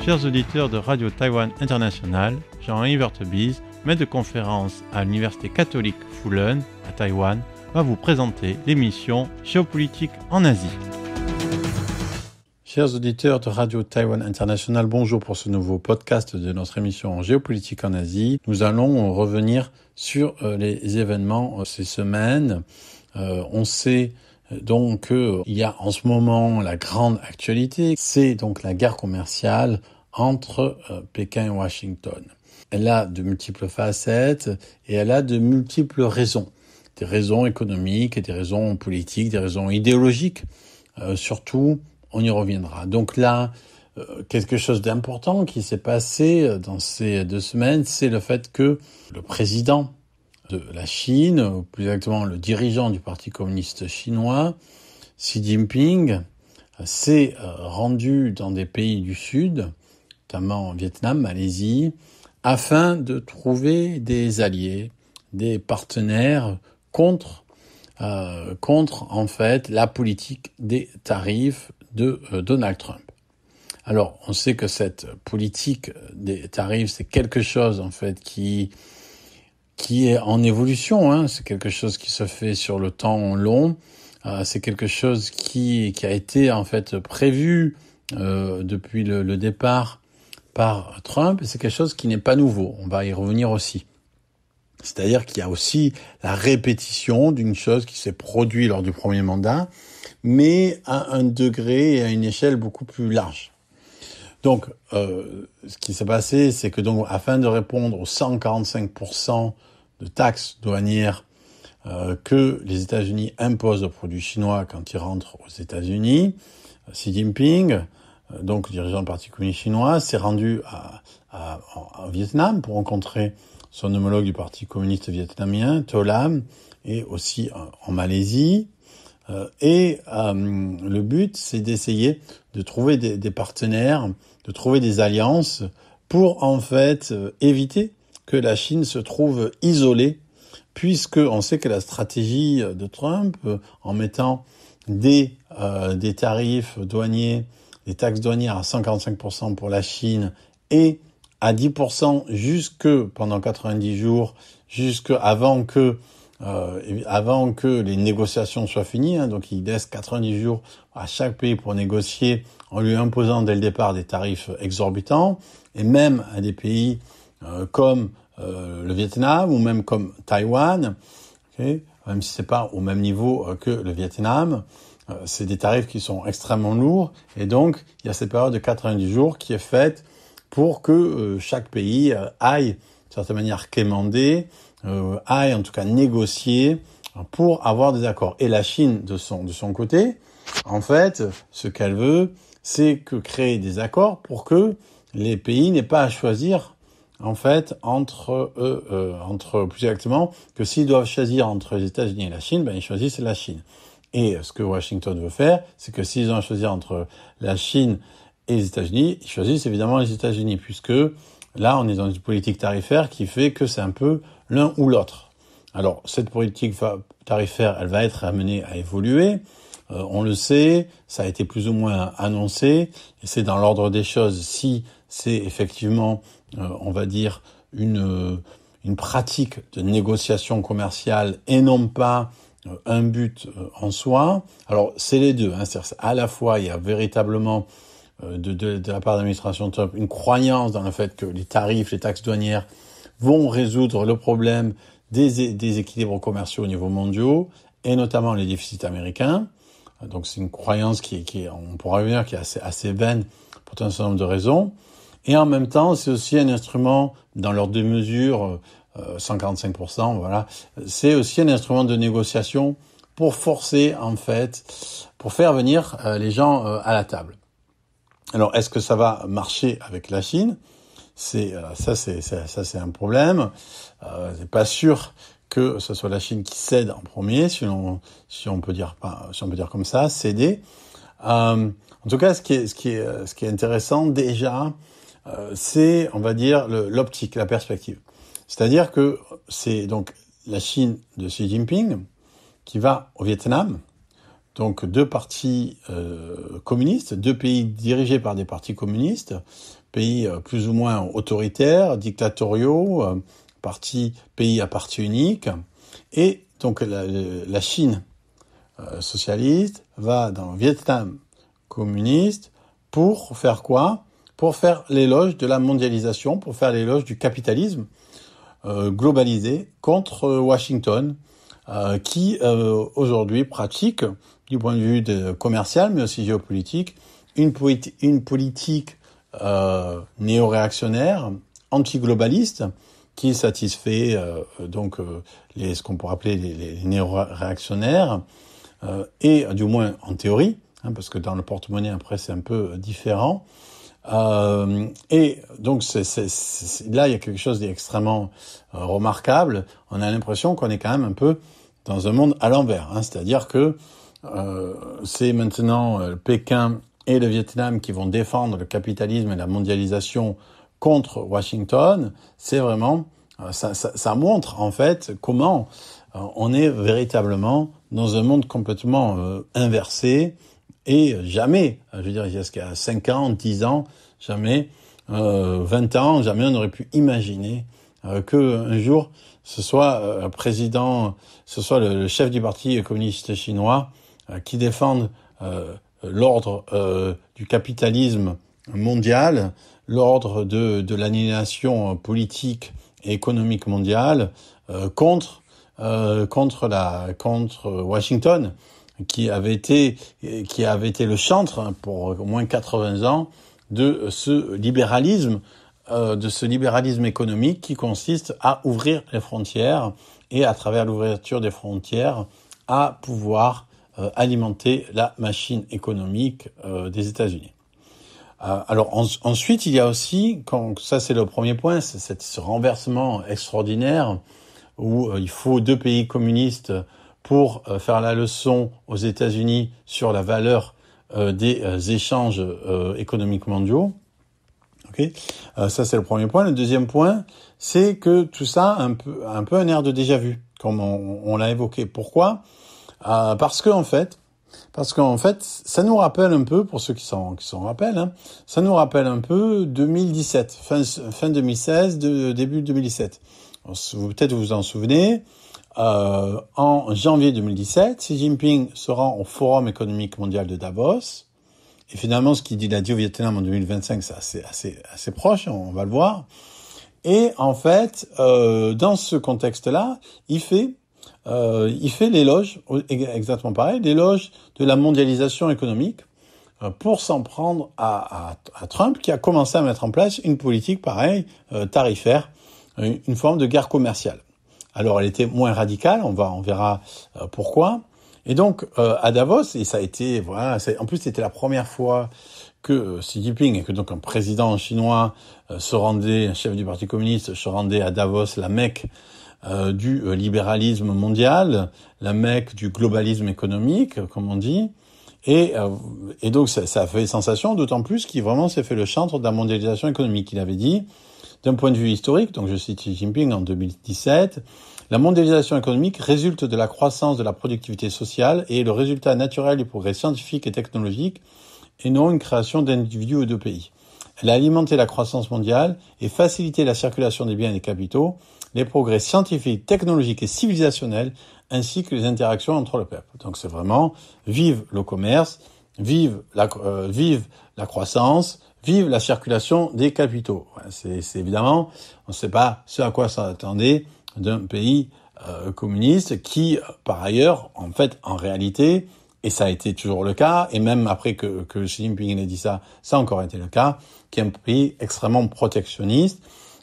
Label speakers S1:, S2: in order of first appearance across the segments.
S1: Chers auditeurs de Radio Taïwan International, Jean-Yves Vertebise, maître de conférence à l'Université catholique Fulun à Taïwan, va vous présenter l'émission Géopolitique en Asie. Chers auditeurs de Radio Taïwan International, bonjour pour ce nouveau podcast de notre émission Géopolitique en Asie. Nous allons revenir sur les événements ces semaines. On sait donc qu'il y a en ce moment la grande actualité, c'est donc la guerre commerciale entre Pékin et Washington. Elle a de multiples facettes et elle a de multiples raisons. Des raisons économiques, des raisons politiques, des raisons idéologiques. Surtout, on y reviendra. Donc là, quelque chose d'important qui s'est passé dans ces 2 semaines, c'est le fait que le président de la Chine, ou plus exactement le dirigeant du Parti communiste chinois, Xi Jinping, s'est rendu dans des pays du Sud, notamment Vietnam, Malaisie, afin de trouver des alliés, des partenaires contre en fait la politique des tarifs de Donald Trump. Alors, on sait que cette politique des tarifs, c'est quelque chose en fait qui est en évolution, c'est quelque chose qui se fait sur le temps long, c'est quelque chose qui a été en fait prévu depuis le départ par Trump, et c'est quelque chose qui n'est pas nouveau, on va y revenir aussi. C'est-à-dire qu'il y a aussi la répétition d'une chose qui s'est produite lors du premier mandat, mais à un degré et à une échelle beaucoup plus large. Donc, ce qui s'est passé, c'est que donc, afin de répondre aux 145% de taxes douanières que les États-Unis imposent aux produits chinois quand ils rentrent aux États-Unis, Xi Jinping, donc le dirigeant du Parti communiste chinois, s'est rendu au Vietnam pour rencontrer son homologue du Parti communiste vietnamien, To Lam, et aussi en Malaisie. Et le but, c'est d'essayer de trouver des partenaires, de trouver des alliances pour en fait éviter que la Chine se trouve isolée, puisque on sait que la stratégie de Trump, en mettant des tarifs douaniers, des taxes douanières à 145% pour la Chine et à 10% pendant 90 jours, avant que les négociations soient finies, donc il laisse 90 jours à chaque pays pour négocier en lui imposant dès le départ des tarifs exorbitants, et même à des pays comme le Vietnam ou même comme Taïwan, même si c'est pas au même niveau que le Vietnam, c'est des tarifs qui sont extrêmement lourds, et donc il y a cette période de 90 jours qui est faite pour que chaque pays aille, d'une certaine manière, quémander, aille en tout cas négocier pour avoir des accords. Et la Chine, de son côté, en fait, ce qu'elle veut, c'est que créer des accords pour que les pays n'aient pas à choisir, en fait, entre plus exactement, que s'ils doivent choisir entre les États-Unis et la Chine, ils choisissent la Chine. Et ce que Washington veut faire, c'est que s'ils ont à choisir entre la Chine et les États-Unis, ils choisissent évidemment les États-Unis, puisque là, on est dans une politique tarifaire qui fait que c'est un peu l'un ou l'autre. Alors, cette politique tarifaire, elle va être amenée à évoluer. On le sait, ça a été plus ou moins annoncé, et c'est dans l'ordre des choses si c'est effectivement, on va dire, une pratique de négociation commerciale et non pas un but en soi. Alors, c'est les deux. C'est-à-dire, à la fois, il y a véritablement de la part de l'administration Trump une croyance dans le fait que les tarifs, les taxes douanières vont résoudre le problème des équilibres commerciaux au niveau mondial, et notamment les déficits américains. Donc c'est une croyance qui on pourra revenir, qui est assez vaine pour un certain nombre de raisons. Et en même temps, c'est aussi un instrument, dans leur deux mesures, 145%, voilà, c'est aussi un instrument de négociation pour forcer, en fait, pour faire venir les gens à la table. Alors, est-ce que ça va marcher avec la Chine ? C'est un problème. C'est pas sûr que ce soit la Chine qui cède en premier, si on peut dire comme ça, céder. En tout cas, ce qui est intéressant déjà, c'est, on va dire, l'optique, la perspective. C'est-à-dire que c'est donc la Chine de Xi Jinping qui va au Vietnam, donc deux partis communistes, deux pays dirigés par des partis communistes, pays plus ou moins autoritaires, dictatoriaux, pays à parti unique. Et donc la Chine socialiste va dans le Vietnam communiste pour faire quoi? Pour faire l'éloge de la mondialisation, pour faire l'éloge du capitalisme globalisé contre Washington, qui aujourd'hui pratique, du point de vue commercial, mais aussi géopolitique, une politique néo-réactionnaire, anti-globaliste, qui satisfait ce qu'on pourrait appeler les néo-réactionnaires, et du moins en théorie, parce que dans le porte-monnaie après c'est un peu différent. Et donc là il y a quelque chose d'extrêmement remarquable. On a l'impression qu'on est quand même un peu dans un monde à l'envers, c'est-à-dire que c'est maintenant Pékin et le Vietnam qui vont défendre le capitalisme et la mondialisation contre Washington. C'est vraiment ça montre en fait comment on est véritablement dans un monde complètement inversé. Et jamais, je veux dire, il y a 5 ans, 10 ans, jamais, 20 ans, jamais on n'aurait pu imaginer qu'un jour, ce soit le chef du parti communiste chinois qui défende l'ordre du capitalisme mondial, l'ordre de l'annihilation politique et économique mondiale contre Washington, qui avait été le chantre pour au moins 80 ans de ce libéralisme économique qui consiste à ouvrir les frontières et à travers l'ouverture des frontières à pouvoir alimenter la machine économique des États-Unis. Alors ensuite, il y a aussi, ça c'est le premier point, c'est ce renversement extraordinaire où il faut 2 pays communistes pour faire la leçon aux États-Unis sur la valeur des échanges économiques mondiaux. Okay. Ça c'est le premier point. Le deuxième point, c'est que tout ça a un peu un air de déjà-vu, comme on l'a évoqué. Pourquoi? Parce qu'en fait, ça nous rappelle un peu, pour ceux qui s'en rappellent, ça nous rappelle un peu 2017, fin 2016, début 2017. Peut-être vous vous en souvenez. En janvier 2017, Xi Jinping se rend au Forum économique mondial de Davos. Et finalement, ce qu'il a dit au Vietnam en 2025, c'est assez proche, on va le voir. Et en fait, dans ce contexte-là, il fait l'éloge, exactement pareil, l'éloge de la mondialisation économique pour s'en prendre à Trump, qui a commencé à mettre en place une politique pareille, tarifaire, une forme de guerre commerciale. Alors, elle était moins radicale, on verra pourquoi. Et donc, à Davos, et ça a été, en plus, c'était la première fois que Xi Jinping, et que donc un président chinois un chef du Parti communiste, se rendait à Davos, la Mecque du libéralisme mondial, la Mecque du globalisme économique, comme on dit. Et donc, ça a fait sensation, d'autant plus qu'il vraiment s'est fait le chantre de la mondialisation économique. Il avait dit, d'un point de vue historique, donc je cite Xi Jinping en 2017, la mondialisation économique résulte de la croissance de la productivité sociale et est le résultat naturel du progrès scientifique et technologique et non une création d'individus ou de pays. Elle a alimenté la croissance mondiale et facilité la circulation des biens et des capitaux, les progrès scientifiques, technologiques et civilisationnels, ainsi que les interactions entre le peuple. Donc c'est vraiment, vive le commerce, vive la croissance, vive la circulation des capitaux. C'est évidemment, on ne sait pas ce à quoi ça attendait d'un pays communiste qui, par ailleurs, en réalité, et ça a été toujours le cas, et même après que Xi Jinping ait dit ça, ça a encore été le cas, qui est un pays extrêmement protectionniste,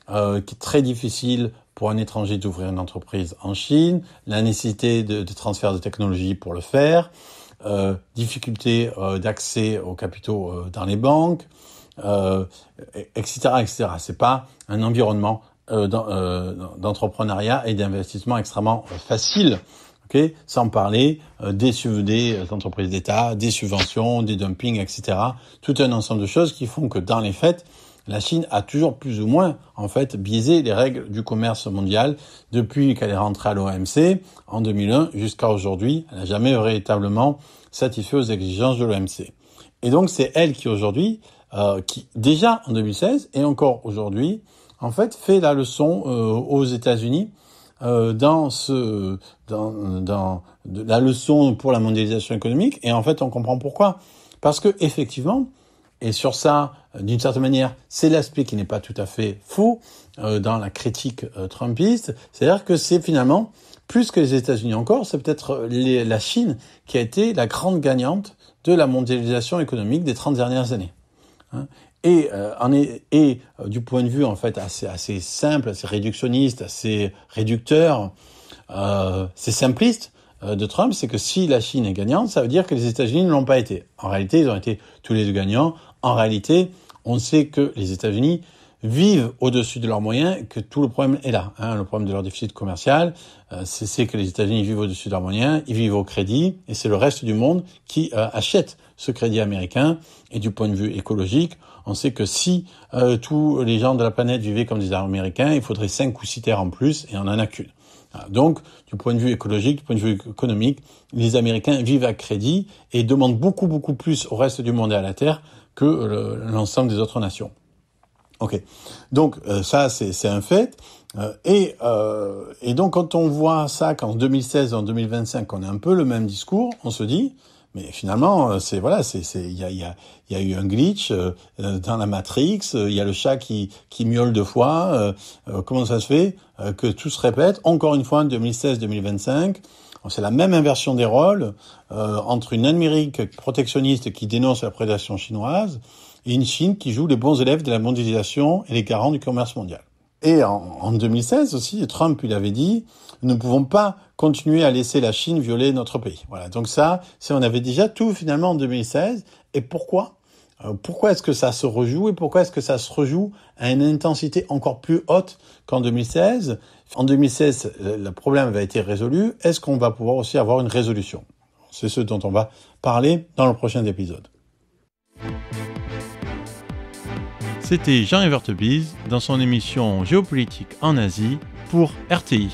S1: qui est très difficile pour un étranger d'ouvrir une entreprise en Chine, la nécessité de transfert de technologie pour le faire, difficulté d'accès aux capitaux dans les banques, etc., etc. C'est pas un environnement d'entrepreneuriat et d'investissement extrêmement facile. Okay, sans parler des entreprises d'État, des subventions, des dumpings, etc. Tout un ensemble de choses qui font que dans les faits, la Chine a toujours plus ou moins biaisé les règles du commerce mondial depuis qu'elle est rentrée à l'OMC en 2001 jusqu'à aujourd'hui. Elle n'a jamais véritablement satisfait aux exigences de l'OMC. Et donc c'est elle qui aujourd'hui qui déjà en 2016 et encore aujourd'hui, en fait, fait la leçon aux États-Unis dans la leçon pour la mondialisation économique. Et en fait, on comprend pourquoi. Parce que effectivement, et sur ça, d'une certaine manière, c'est l'aspect qui n'est pas tout à fait faux dans la critique trumpiste. C'est-à-dire que c'est finalement, plus que les États-Unis encore, c'est peut-être la Chine qui a été la grande gagnante de la mondialisation économique des 30 dernières années. Et du point de vue en fait assez simple, assez réductionniste, assez réducteur, c'est simpliste de Trump, c'est que si la Chine est gagnante, ça veut dire que les États-Unis ne l'ont pas été. En réalité, ils ont été tous les deux gagnants. En réalité, on sait que les États-Unis vivent au-dessus de leurs moyens, que tout le problème est là. Le problème de leur déficit commercial, c'est que les États-Unis vivent au-dessus de leurs moyens, ils vivent au crédit, et c'est le reste du monde qui achète ce crédit américain. Et du point de vue écologique, on sait que si tous les gens de la planète vivaient comme des Américains, il faudrait 5 ou 6 terres en plus, et on n'en a qu'une. Donc, du point de vue écologique, du point de vue économique, les Américains vivent à crédit et demandent beaucoup, beaucoup plus au reste du monde et à la Terre que l'ensemble des autres nations. Ok. Donc, ça, c'est un fait. Et donc, quand on voit ça, qu'en 2016 et en 2025, on a un peu le même discours, on se dit, mais finalement, il y a eu un glitch dans la Matrix. Il y a le chat qui miaule 2 fois. Comment ça se fait que tout se répète encore une fois en 2016-2025? C'est la même inversion des rôles entre une Amérique protectionniste qui dénonce la prédation chinoise et une Chine qui joue les bons élèves de la mondialisation et les garants du commerce mondial. Et en 2016 aussi, Trump, il avait dit, nous ne pouvons pas continuer à laisser la Chine violer notre pays. Voilà. Donc ça, on avait déjà tout finalement en 2016. Et pourquoi? Pourquoi est-ce que ça se rejoue et pourquoi est-ce que ça se rejoue à une intensité encore plus haute qu'en 2016? En 2016, le problème avait été résolu. Est-ce qu'on va pouvoir aussi avoir une résolution? C'est ce dont on va parler dans le prochain épisode.
S2: C'était Jean Evertebise dans son émission Géopolitique en Asie pour RTI.